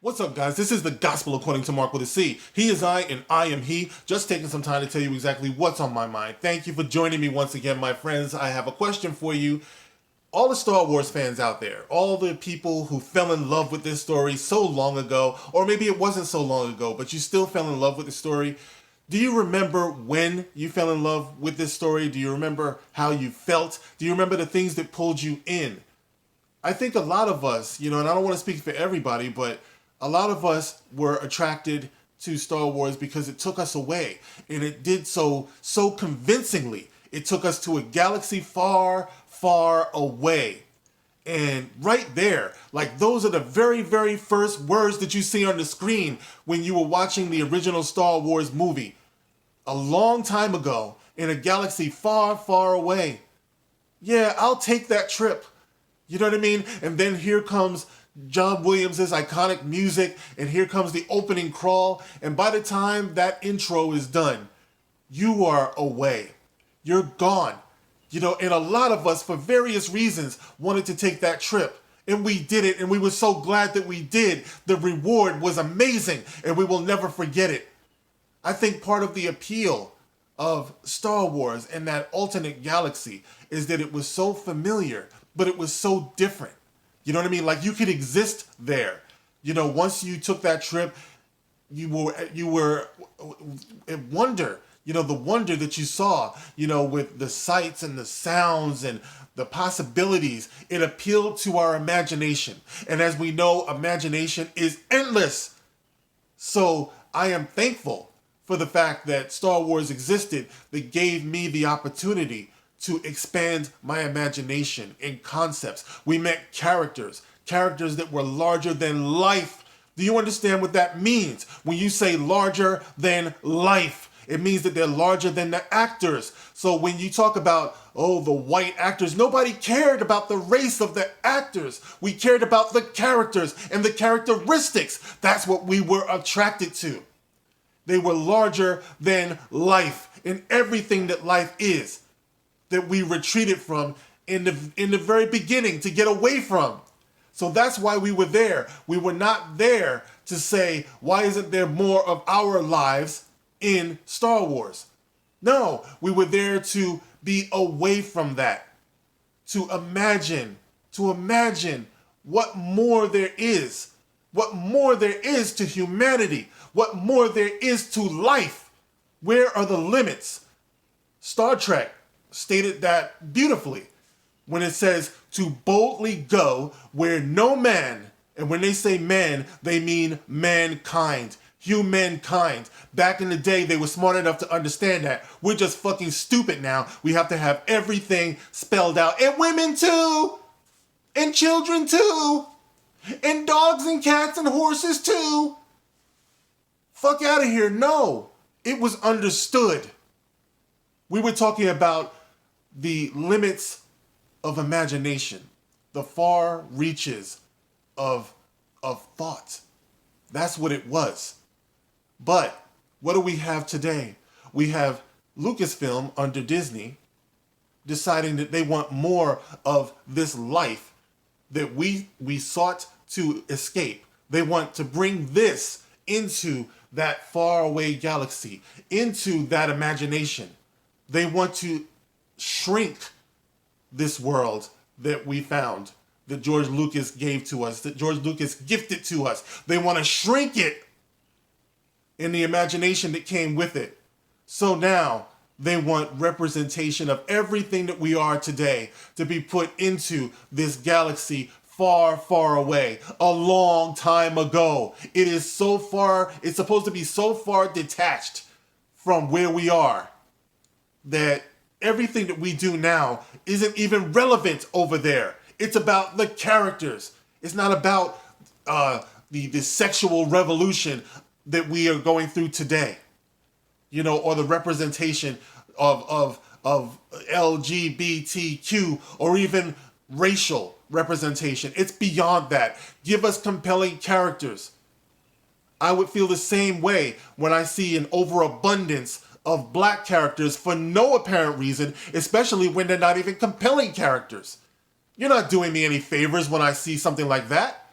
What's up, guys? This is the Gospel according to Mark with a C. He is I, and I am he. Just taking some time to tell you exactly what's on my mind. Thank you for joining me once again, my friends. I have a question for you. All the Star Wars fans out there, all the people who fell in love with this story so long ago, or maybe it wasn't so long ago, but you still fell in love with the story. Do you remember when you fell in love with this story? Do you remember how you felt? Do you remember the things that pulled you in? I think a lot of us, and I don't want to speak for everybody, but a lot of us were attracted to Star Wars because it took us away, and it did so convincingly. It took us to a galaxy far, far away. And right there, like those are the very, very first words that you see on the screen when you were watching the original Star Wars movie. A long time ago, in a galaxy far, far away. Yeah, I'll take that trip. You know what I mean? And then here comes John Williams' iconic music, and here comes the opening crawl, and by the time that intro is done, you are away. You're gone. And a lot of us, for various reasons, wanted to take that trip. And we did it, and we were so glad that we did. The reward was amazing, and we will never forget it. I think part of the appeal of Star Wars and that alternate galaxy is that it was so familiar, but it was so different. You know what I mean? Like you could exist there. Once you took that trip, you were in wonder. The wonder that you saw, with the sights and the sounds and the possibilities, it appealed to our imagination. And as we know, imagination is endless. So I am thankful for the fact that Star Wars existed that gave me the opportunity to expand my imagination in concepts. We met characters that were larger than life. Do you understand what that means? When you say larger than life, it means that they're larger than the actors. So when you talk about, the white actors, nobody cared about the race of the actors. We cared about the characters and the characteristics. That's what we were attracted to. They were larger than life in everything that life is, that we retreated from in the very beginning to get away from. So that's why we were there. We were not there to say, why isn't there more of our lives in Star Wars? No, we were there to be away from that, to imagine what more there is to humanity, what more there is to life. Where are the limits? Star Trek stated that beautifully when it says to boldly go where no man, and when they say man, they mean mankind, humankind. Back in the day, they were smart enough to understand that. We're just fucking stupid now. We have to have everything spelled out. And women too! And children too! And dogs and cats and horses too! Fuck out of here. No. It was understood. We were talking about the limits of imagination, the far reaches of thought. That's what it was. But what do we have today? We have Lucasfilm under Disney deciding that they want more of this life that we sought to escape. They want to bring this into that faraway galaxy, into that imagination. They want to shrink this world that we found, that George Lucas gave to us, that George Lucas gifted to us. They want to shrink it in the imagination that came with it. So now they want representation of everything that we are today to be put into this galaxy far, far away, a long time ago. It is so far, it's supposed to be so far detached from where we are that everything that we do now isn't even relevant over there. It's about the characters. It's not about the sexual revolution that we are going through today, or the representation of LGBTQ or even racial representation. It's beyond that. Give us compelling characters. I would feel the same way when I see an overabundance of black characters for no apparent reason, especially when they're not even compelling characters. You're not doing me any favors when I see something like that.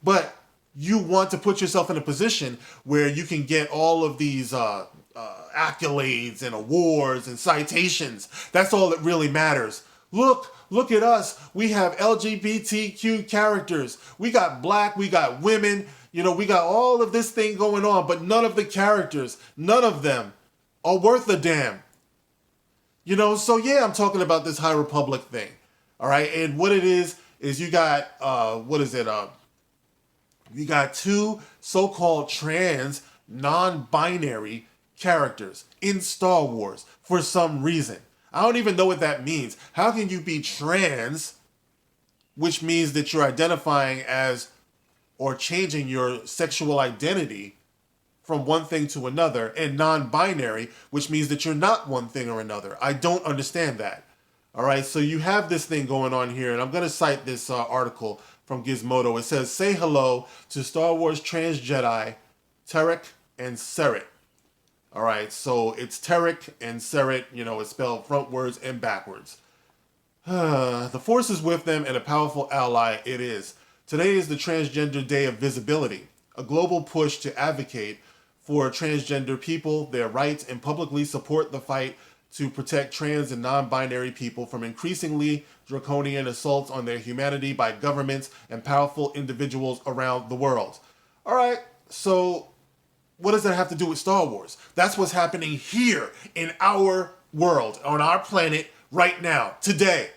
But you want to put yourself in a position where you can get all of these accolades and awards and citations. That's all that really matters. Look at us. We have LGBTQ characters. We got black, we got women. We got all of this thing going on, but none of the characters, none of them are worth a damn. So yeah, I'm talking about this High Republic thing. All right, and what it is you got, you got two so-called trans, non-binary characters in Star Wars for some reason. I don't even know what that means. How can you be trans, which means that you're identifying as or changing your sexual identity from one thing to another, and non-binary, which means that you're not one thing or another? I don't understand that. All right, so you have this thing going on here, and I'm going to cite this article from Gizmodo. It says, say hello to Star Wars trans Jedi, Tarek and Seret. All right, so it's Tarek and Seret, it's spelled frontwards and backwards. The Force is with them, and a powerful ally it is. Today is the Transgender Day of Visibility, a global push to advocate for transgender people, their rights, and publicly support the fight to protect trans and non-binary people from increasingly draconian assaults on their humanity by governments and powerful individuals around the world. All right, so what does that have to do with Star Wars? That's what's happening here in our world, on our planet, right now, today.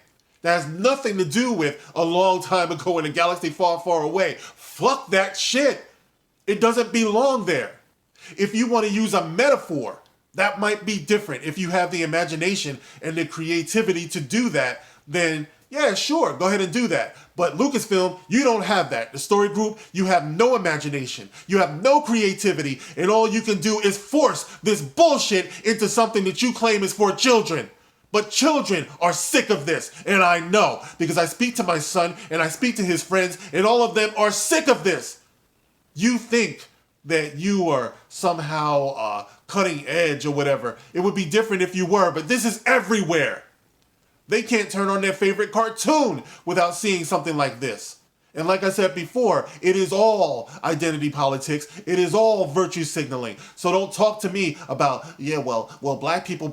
That has nothing to do with a long time ago in a galaxy far, far away. Fuck that shit. It doesn't belong there. If you want to use a metaphor, that might be different. If you have the imagination and the creativity to do that, then yeah, sure, go ahead and do that. But Lucasfilm, you don't have that. The story group, you have no imagination. You have no creativity, and all you can do is force this bullshit into something that you claim is for children. But children are sick of this, and I know, because I speak to my son and I speak to his friends, and all of them are sick of this. You think that you are somehow cutting edge or whatever. It would be different if you were, but this is everywhere. They can't turn on their favorite cartoon without seeing something like this. And like I said before, it is all identity politics. It is all virtue signaling. So don't talk to me about, black people,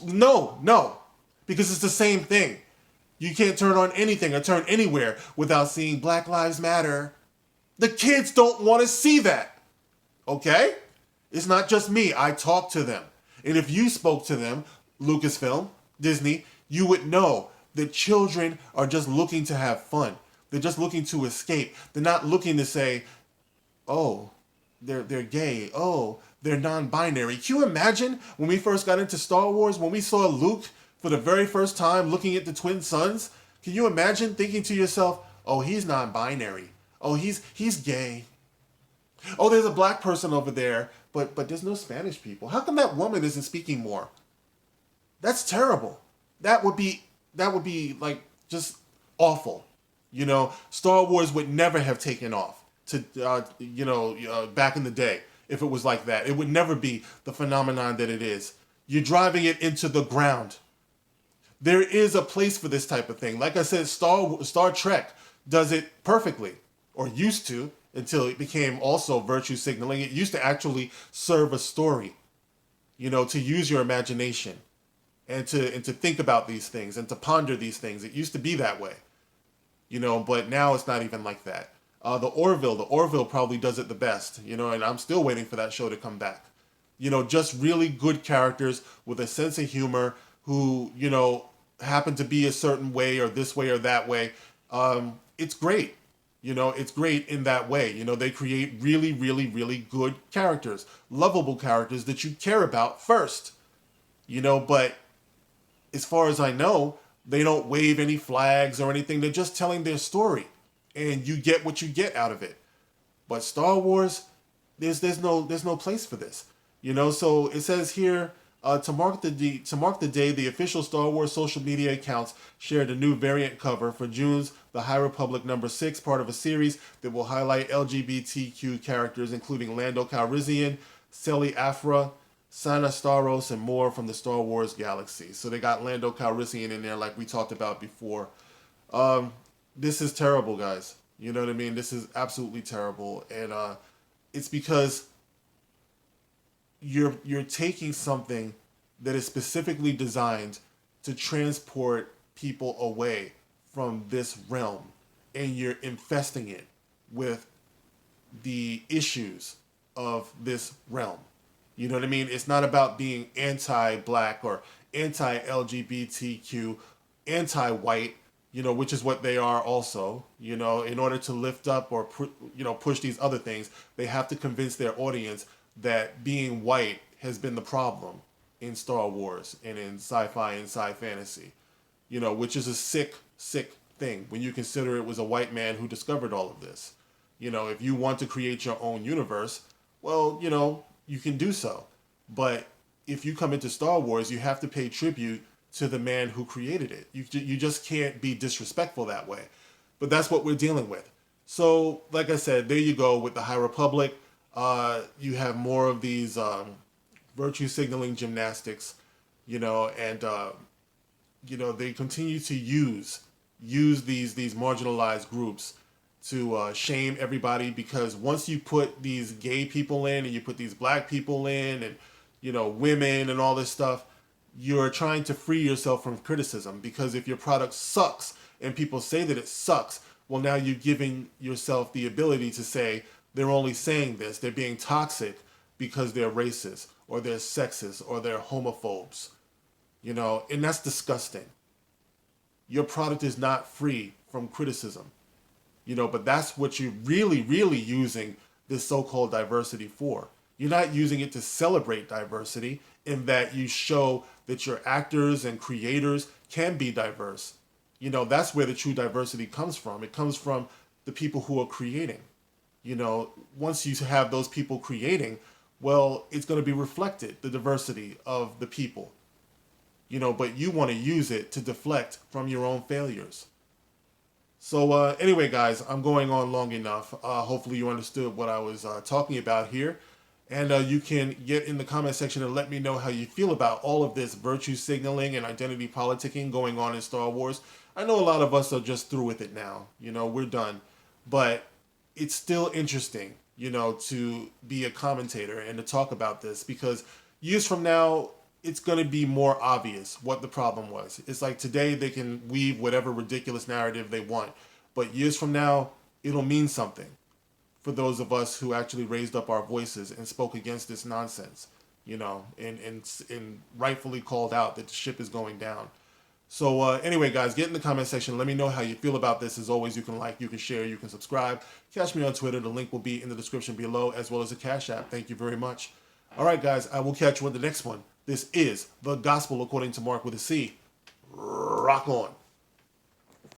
no, because it's the same thing. You can't turn on anything or turn anywhere without seeing Black Lives Matter. The kids don't want to see that. Okay? It's not just me. I talk to them. And if you spoke to them, Lucasfilm, Disney, you would know that children are just looking to have fun. They're just looking to escape. They're not looking to say, oh, they're gay. Oh, they're non-binary. Can you imagine when we first got into Star Wars, when we saw Luke for the very first time looking at the twin sons? Can you imagine thinking to yourself, oh, he's non-binary. Oh, he's gay. Oh, there's a black person over there, but there's no Spanish people. How come that woman isn't speaking more? That's terrible. That would be like just awful. Star Wars would never have taken off back in the day if it was like that. It would never be the phenomenon that it is. You're driving it into the ground. There is a place for this type of thing. Like I said, Star Trek does it perfectly, or used to, until it became also virtue signaling. It used to actually serve a story, to use your imagination and to think about these things and to ponder these things. It used to be that way, but now it's not even like that. The Orville probably does it the best, and I'm still waiting for that show to come back. Just really good characters with a sense of humor who, happen to be a certain way or this way or that way. It's great. It's great in that way. They create really, really, really good characters, lovable characters that you care about first. But as far as I know, they don't wave any flags or anything. They're just telling their story, and you get what you get out of it. But Star Wars, there's no place for this. So it says here, to mark the day, the official Star Wars social media accounts shared a new variant cover for June's The High Republic #6, part of a series that will highlight LGBTQ characters, including Lando Calrissian, Celi Afra, Sana Starros, and more from the Star Wars galaxy. So they got Lando Calrissian in there like we talked about before. This is terrible, guys. You know what I mean? This is absolutely terrible, and it's because you're taking something that is specifically designed to transport people away from this realm, and you're infesting it with the issues of this realm. You know what I mean? It's not about being anti-black or anti-LGBTQ, anti-white, which is what they are also. In order to lift up or push these other things, they have to convince their audience that being white has been the problem in Star Wars and in sci-fi and sci-fantasy. Which is a sick, sick thing when you consider it was a white man who discovered all of this. If you want to create your own universe, well, you can do so. But if you come into Star Wars, you have to pay tribute to the man who created it. You just can't be disrespectful that way. But that's what we're dealing with. So, like I said, there you go with the High Republic. You have more of these virtue signaling gymnastics, and they continue to use these marginalized groups to shame everybody, because once you put these gay people in and you put these black people in and women and all this stuff, you're trying to free yourself from criticism, because if your product sucks and people say that it sucks, well, now you're giving yourself the ability to say they're only saying this, they're being toxic because they're racist or they're sexist or they're homophobes, and that's disgusting. Your product is not free from criticism. But that's what you're really, really using this so-called diversity for. You're not using it to celebrate diversity in that you show that your actors and creators can be diverse. That's where the true diversity comes from. It comes from the people who are creating. Once you have those people creating, well, it's going to be reflected, the diversity of the people. But you want to use it to deflect from your own failures. So anyway, guys, I'm going on long enough. Hopefully you understood what I was talking about here. And you can get in the comment section and let me know how you feel about all of this virtue signaling and identity politicking going on in Star Wars. I know a lot of us are just through with it now. We're done. But it's still interesting, to be a commentator and to talk about this, because years from now, it's going to be more obvious what the problem was. It's like today they can weave whatever ridiculous narrative they want, but years from now, it'll mean something for those of us who actually raised up our voices and spoke against this nonsense, and rightfully called out that the ship is going down. So anyway, guys, get in the comment section. Let me know how you feel about this. As always, you can like, you can share, you can subscribe. Catch me on Twitter. The link will be in the description below, as well as a Cash App. Thank you very much. All right, guys, I will catch you in the next one. This is The Gospel According to Mark with a C. Rock on.